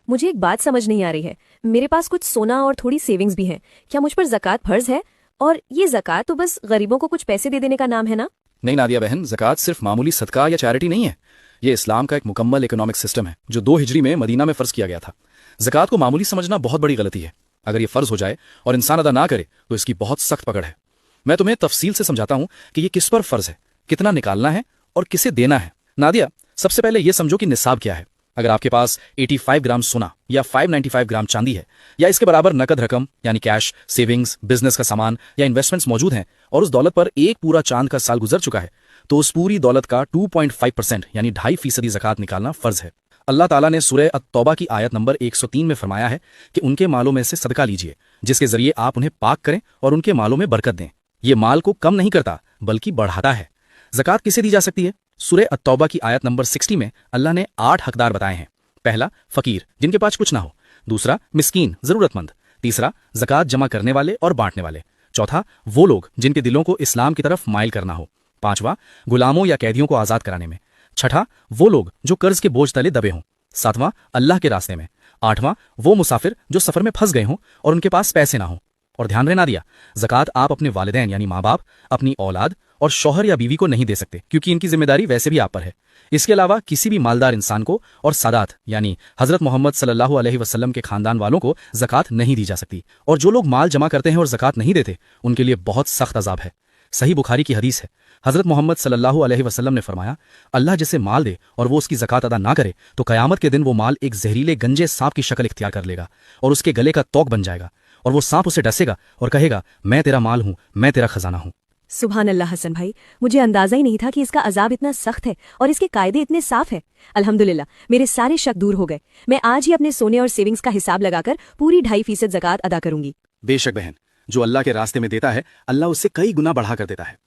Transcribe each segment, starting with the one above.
मुझे एक बात समझ नहीं आ रही है। मेरे पास कुछ सोना और थोड़ी सेविंग्स भी हैं। क्या मुझ पर ज़कात फर्ज है? और ये ज़कात तो बस गरीबों को कुछ पैसे दे देने का नाम है ना? नहीं नादिया बहन, ज़कात सिर्फ मामूली सदका या चैरिटी नहीं है। ये इस्लाम का एक मुकम्मल इकोनॉमिक सिस्टम है जो 2 हिजरी में मदीना में फ़र्ज किया गया था। ज़कात को मामूली समझना बहुत बड़ी गलती है। अगर ये फ़र्ज हो जाए और इंसान अदा ना करे तो इसकी बहुत सख्त पकड़ है। मैं तुम्हें तफसील से समझाता हूँ कि ये किस पर फ़र्ज है, कितना निकालना है और किसे देना है। नादिया, सबसे पहले ये समझो कि निसाब क्या है। अगर आपके पास 85 ग्राम सोना या 595 ग्राम चांदी है या इसके बराबर नकद रकम यानी कैश, सेविंग्स, बिजनेस का सामान या इन्वेस्टमेंट्स मौजूद हैं और उस दौलत पर एक पूरा चांद का साल गुजर चुका है, तो उस पूरी दौलत का 2.5% यानी 2.5% ज़कात निकालना फ़र्ज है। अल्लाह ताला ने सूरह अत-तौबा की आयत नंबर 103 में फरमाया है कि उनके मालों में से सदका लीजिए जिसके जरिए आप उन्हें पाक करें और उनके मालों में बरकत दें। ये माल को कम नहीं करता बल्कि बढ़ाता है। ज़कात किसे दी जा सकती है? सूरह अत-तौबा की आयत नंबर 60 में अल्लाह ने 8 हकदार बताए हैं। पहला, फ़कीर जिनके पास कुछ ना हो। दूसरा, मिस्कीन ज़रूरतमंद। तीसरा, ज़कात जमा करने वाले और बांटने वाले। चौथा, वो लोग जिनके दिलों को इस्लाम की तरफ माइल करना हो। पांचवा, गुलामों या कैदियों को आज़ाद कराने में। छठा, वो लोग जो कर्ज के बोझ तले दबे हों। सातवां, अल्लाह के रास्ते में। आठवां, वो मुसाफिर जो सफ़र में फंस गए हों और उनके पास पैसे ना हों। और ध्यान रहना दिया, ज़कात आप अपने वालिदैन यानी माँ बाप, अपनी औलाद और शौहर या बीवी को नहीं दे सकते क्योंकि इनकी जिम्मेदारी वैसे भी आप पर है। इसके अलावा किसी भी मालदार इंसान को और सादात यानी हज़रत मोहम्मद सल्लल्लाहु अलैहि वसल्लम के खानदान वालों को ज़कात नहीं दी जा सकती। और जो लोग माल जमा करते हैं और ज़कात नहीं देते उनके लिए बहुत सख्त अजाब है। सही बुखारी की हदीस है, हज़रत मोहम्मद सल्लल्लाहु अलैहि वसल्लम ने फरमाया, अल्लाह जिसे माल दे और वो उसकी ज़कात अदा ना करे तो क़यामत के दिन वो माल एक जहरीले गंजे सांप की शक्ल इख्तियार कर लेगा और उसके गले का तोक बन जाएगा और वो सांप उसे डसेगा और कहेगा, मैं तेरा माल हूँ, मैं तेरा खजाना हूँ। सुभान अल्लाह हसन भाई, मुझे अंदाजा ही नहीं था कि इसका अजाब इतना सख्त है और इसके कायदे इतने साफ है। अल्हम्दुलिल्लाह, मेरे सारे शक दूर हो गए। मैं आज ही अपने सोने और सेविंग्स का हिसाब लगाकर पूरी 2.5% ज़कात अदा करूंगी। बेशक बहन, जो अल्लाह के रास्ते में देता है अल्लाह उससे कई गुना बढ़ा कर देता है।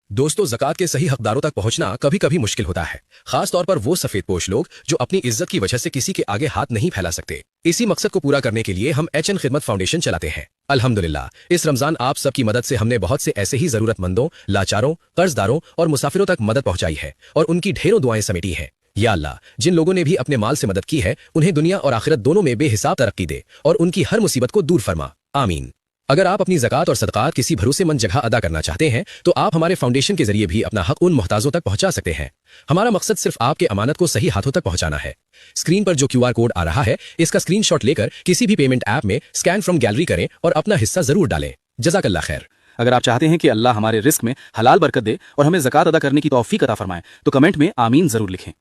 दोस्तों, ज़कात के सही हकदारों तक पहुंचना कभी कभी मुश्किल होता है, खास तौर पर वो सफेदपोश लोग जो अपनी इज्जत की वजह से किसी के आगे हाथ नहीं फैला सकते। इसी मकसद को पूरा करने के लिए हम HN खिदमत फाउंडेशन चलाते हैं। अल्हम्दुलिल्लाह, इस रमजान आप सबकी मदद से हमने बहुत से ऐसे ही जरूरतमंदों, लाचारों, कर्जदारों और मुसाफिरों तक मदद पहुंचाई है और उनकी ढेरों दुआएं समेटी हैं। या अल्लाह, जिन लोगों ने भी अपने माल से मदद की है उन्हें दुनिया और आखिरत दोनों में बेहिसाब तरक्की दे और उनकी हर मुसीबत को दूर फरमा, आमीन। अगर आप अपनी ज़कात और सदक़ात किसी भरोसेमंद जगह अदा करना चाहते हैं तो आप हमारे फाउंडेशन के जरिए भी अपना हक उन मोहताजों तक पहुंचा सकते हैं। हमारा मकसद सिर्फ आपके अमानत को सही हाथों तक पहुंचाना है। स्क्रीन पर जो QR कोड आ रहा है इसका स्क्रीनशॉट लेकर किसी भी पेमेंट ऐप में स्कैन फ्रॉम गैलरी करें और अपना हिस्सा जरूर डालें। जज़ाकल्लाह खैर। अगर आप चाहते हैं कि अल्लाह हमारे रिस्क में हलाल बरकत दे और हमें ज़कात अदा करने की तौफीक अता फरमाए तो कमेंट में आमीन जरूर लिखें।